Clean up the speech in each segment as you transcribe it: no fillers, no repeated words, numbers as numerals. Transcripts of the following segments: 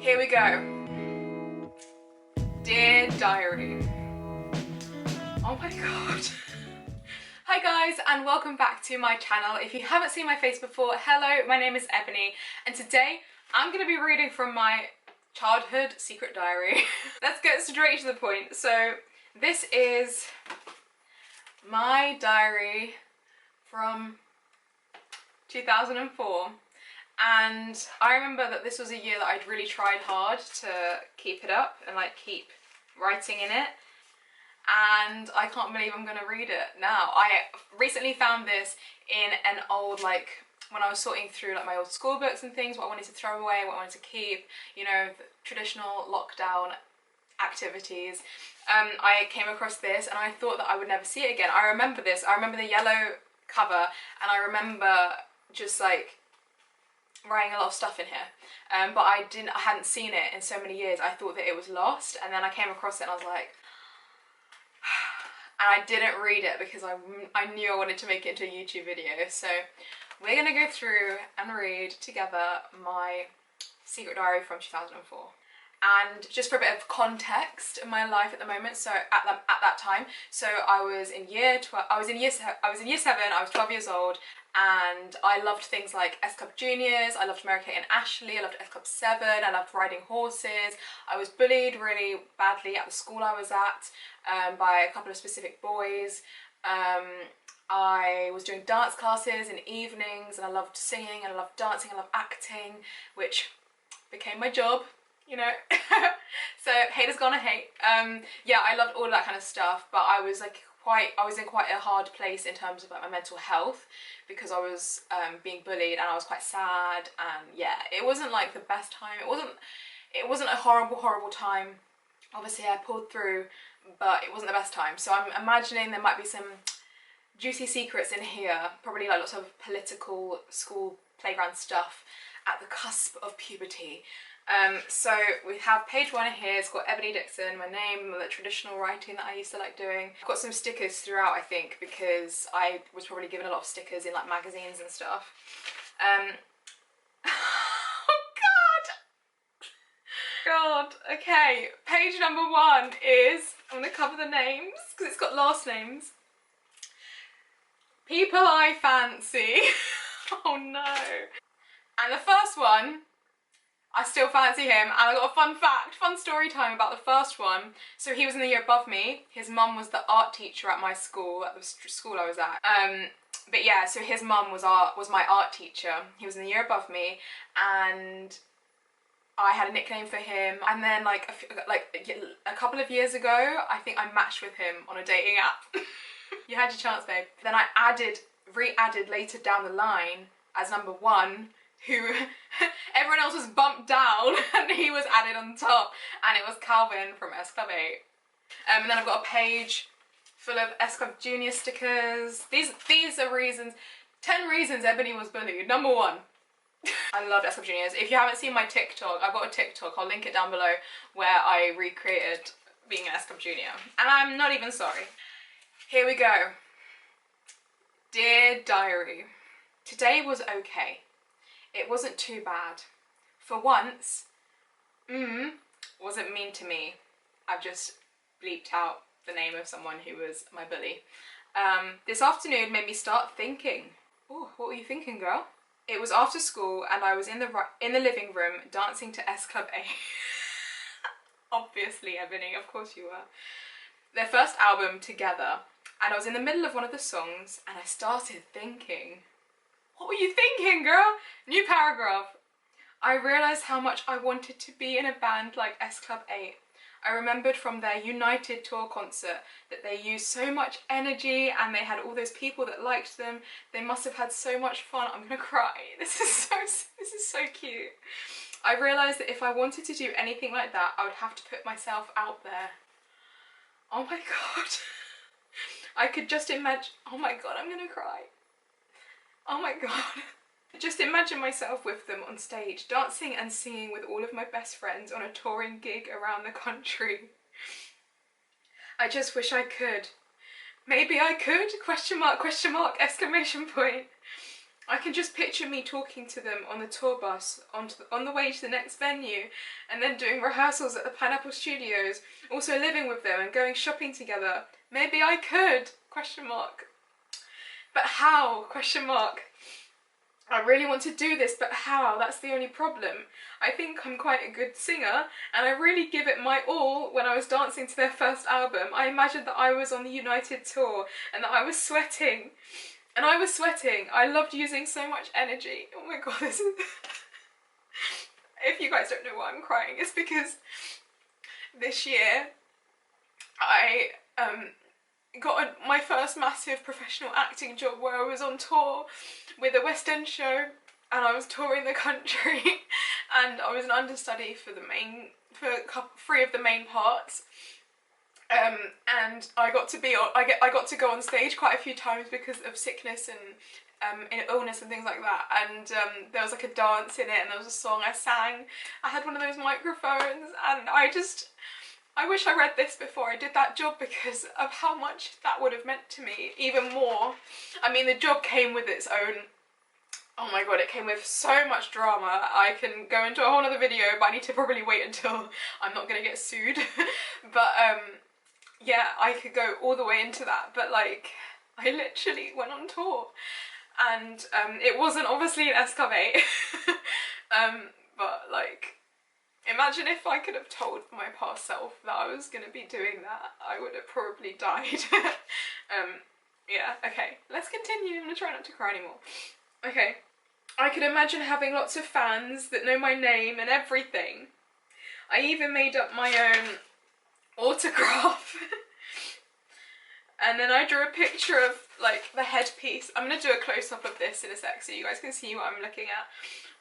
Here we go. Dear Diary. Oh my god. Hi guys, and welcome back to my channel. If you haven't seen my face before, hello, my name is Ebony, and today I'm going to be reading from my childhood secret diary. Let's get straight to the point. So this is my diary from 2004, and I remember that this was a year that I'd really tried hard to keep it up and like keep writing in it, and I can't believe I'm gonna read it now. I recently found this in an old, like, when I was sorting through like my old school books and things, what I wanted to throw away, what I wanted to keep, you know, the traditional lockdown activities. I came across this and I thought that I would never see it again. I remember this, I remember the yellow cover, and I remember just like writing a lot of stuff in here, but I hadn't seen it in so many years. I thought that it was lost, and then I came across it and I was like, and I didn't read it because I knew I wanted to make it into a YouTube video. So we're gonna go through and read together my secret diary from 2004. And just for a bit of context in my life at the moment, so at that time, so I was in year 7, I was 12 years old, and I loved things like S Club Juniors, I loved Mary Kate and Ashley, I loved S Club 7, I loved riding horses. I was bullied really badly at the school I was at by a couple of specific boys. I was doing dance classes in evenings, and I loved singing and I loved dancing, I loved acting, which became my job, you know. So haters gonna hate. Yeah, I loved all of that kind of stuff, but I was like I was in quite a hard place in terms of like my mental health, because I was being bullied, and I was quite sad, and yeah, it wasn't like the best time. It wasn't a horrible time. Obviously I pulled through, but it wasn't the best time. So I'm imagining there might be some juicy secrets in here, probably like lots of political school playground stuff at the cusp of puberty. So we have page 1 here. It's got Ebony Dixon, my name, the traditional writing that I used to like doing. I've got some stickers throughout, I think, because I was probably given a lot of stickers in like magazines and stuff. Oh god! Okay, page number 1 is, I'm gonna cover the names because it's got last names. People I fancy. Oh no. And the first one, I still fancy him, and I got a fun story time about the first one. So he was in the year above me. His mum was the art teacher at my school, at the school I was at. But yeah, so his mum was my art teacher. He was in the year above me, and I had a nickname for him. And then like a couple of years ago, I think I matched with him on a dating app. You had your chance, babe. Then I re-added later down the line as number 1, who everyone else was bumped down, and he was added on top, and it was Calvin from S Club 8. And then I've got a page full of S Club Junior stickers. These are reasons, 10 reasons Ebony was bullied. Number 1. I loved S Club Juniors. If you haven't seen my TikTok, I've got a TikTok, I'll link it down below, where I recreated being an S Club Junior, and I'm not even sorry. Here we go. Dear Diary. Today was okay. It wasn't too bad. For once, wasn't mean to me. I've just bleeped out the name of someone who was my bully. This afternoon made me start thinking. Oh, what were you thinking, girl? It was after school, and I was in the living room dancing to S Club 8. Obviously, Ebony, of course you were. Their first album together, and I was in the middle of one of the songs, and I started thinking. What were you thinking, girl? New paragraph. I realised how much I wanted to be in a band like S Club 8. I remembered from their United tour concert that they used so much energy, and they had all those people that liked them. They must have had so much fun. I'm gonna cry. This is so cute. I realised that if I wanted to do anything like that, I would have to put myself out there. Oh my god. I could just imagine. Oh my god, I'm gonna cry. Oh my god. Just imagine myself with them on stage, dancing and singing with all of my best friends on a touring gig around the country. I just wish I could. Maybe I could? Question mark, exclamation point. I can just picture me talking to them on the tour bus on the way to the next venue, and then doing rehearsals at the Pineapple Studios, also living with them and going shopping together. Maybe I could, question mark. But how, question mark. I really want to do this, but how? That's the only problem. I think I'm quite a good singer, and I really give it my all when I was dancing to their first album. I imagined that I was on the United tour, and that I was sweating. And I was sweating. I loved using so much energy. Oh my god, this is... If you guys don't know why I'm crying, it's because this year I got my first massive professional acting job where I was on tour with a West End show, and I was touring the country, and I was an understudy for three of the main parts, and I got to go on stage quite a few times because of sickness and illness and things like that, and there was like a dance in it, and there was a song I sang. I had one of those microphones, and I wish I read this before I did that job because of how much that would have meant to me, even more. I mean, the job came with its own, oh my god, it came with so much drama. I can go into a whole other video, but I need to probably wait until I'm not going to get sued. But yeah, I could go all the way into that, but like, I literally went on tour, and it wasn't obviously an excavate, but like, imagine if I could have told my past self that I was going to be doing that. I would have probably died. Yeah, okay, let's continue. I'm going to try not to cry anymore. Okay, I could imagine having lots of fans that know my name and everything. I even made up my own autograph. And then I drew a picture of like the headpiece. I'm going to do a close-up of this in a sec so you guys can see what I'm looking at.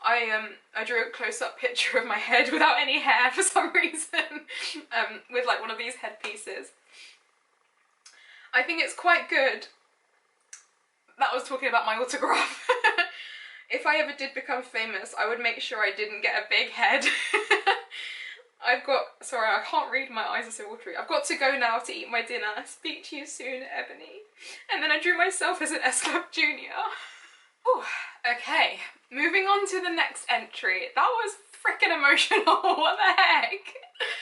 I drew a close-up picture of my head without any hair for some reason, with like one of these headpieces. I think it's quite good. That was talking about my autograph. If I ever did become famous, I would make sure I didn't get a big head. Sorry, I can't read, my eyes are so watery. I've got to go now to eat my dinner. Speak to you soon, Ebony. And then I drew myself as an S Club Junior. Ooh, okay, moving on to the next entry. That was freaking emotional, what the heck?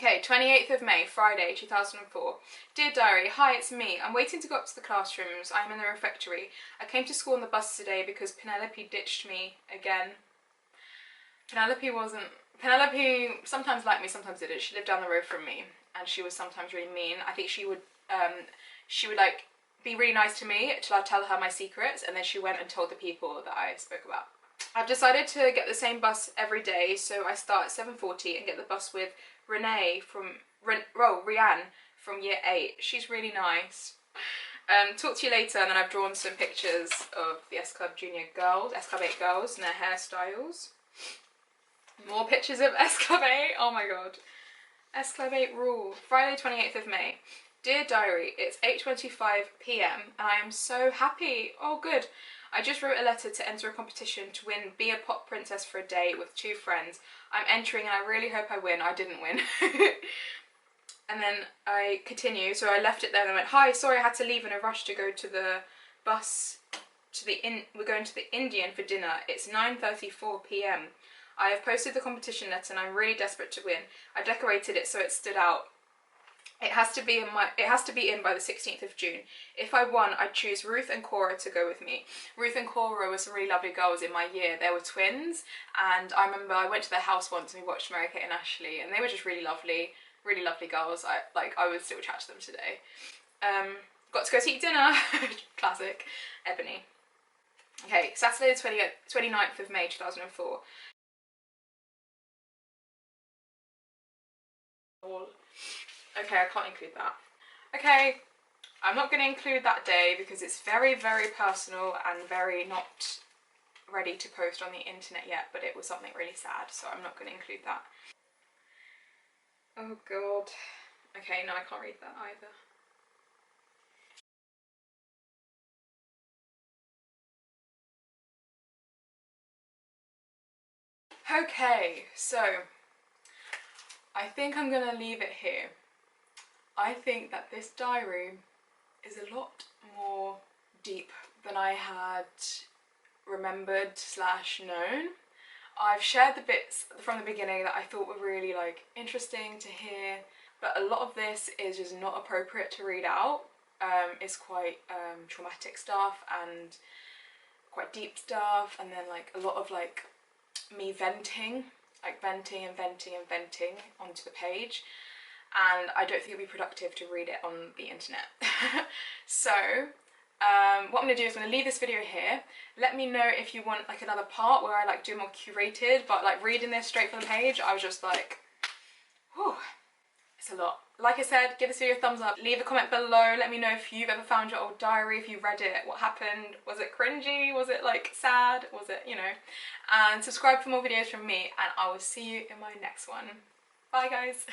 Okay, 28th of May, Friday, 2004. Dear Diary, hi, it's me. I'm waiting to go up to the classrooms. I'm in the refectory. I came to school on the bus today because Penelope ditched me again. Penelope sometimes liked me, sometimes didn't. She lived down the road from me, and she was sometimes really mean. I think she would like be really nice to me till I'd tell her my secrets, and then she went and told the people that I spoke about. I've decided to get the same bus every day, so I start at 7:40 and get the bus with Rianne from year 8. She's really nice. Talk to you later, and then I've drawn some pictures of the S Club Junior girls, S Club 8 girls, and their hairstyles. More pictures of S Club 8, oh my god. S Club 8 rule. Friday 28th of May. Dear Diary, it's 8:25 PM and I am so happy. Oh good. I just wrote a letter to enter a competition to win Be a Pop Princess for a day with 2 friends. I'm entering and I really hope I win. I didn't win. And then I continue, so I left it there and I went, hi, sorry I had to leave in a rush to go to the bus, we're going to the Indian for dinner. It's 9:34 PM. I have posted the competition letter and I'm really desperate to win. I decorated it so it stood out. It has to be in by the 16th of June. If I won, I'd choose Ruth and Cora to go with me. Ruth and Cora were some really lovely girls in my year. They were twins, and I remember I went to their house once and we watched Mary-Kate and Ashley, and they were just really lovely girls. I would still chat to them today. Got to go to eat dinner. Classic. Ebony. Okay, Saturday the 29th of May 2004. Okay, I can't include that. Okay, I'm not going to include that day because it's very, very personal and very not ready to post on the internet yet, but it was something really sad, so I'm not going to include that. Oh god. Okay, no, I can't read that either. Okay, so I think I'm going to leave it here. I think that this diary is a lot more deep than I had remembered slash known. I've shared the bits from the beginning that I thought were really like interesting to hear, but a lot of this is just not appropriate to read out. It's quite traumatic stuff and quite deep stuff, and then like a lot of like me venting, like venting and venting and venting onto the page, and I don't think it'd be productive to read it on the internet. So what I'm going to do is I'm going to leave this video here. Let me know if you want like another part where I like do more curated, but like reading this straight from the page, I was just like, whew, it's a lot. Like I said, give this video a thumbs up, leave a comment below, let me know if you've ever found your old diary, if you read it, what happened, was it cringy, was it like sad, was it, you know, and subscribe for more videos from me, and I will see you in my next one. Bye guys.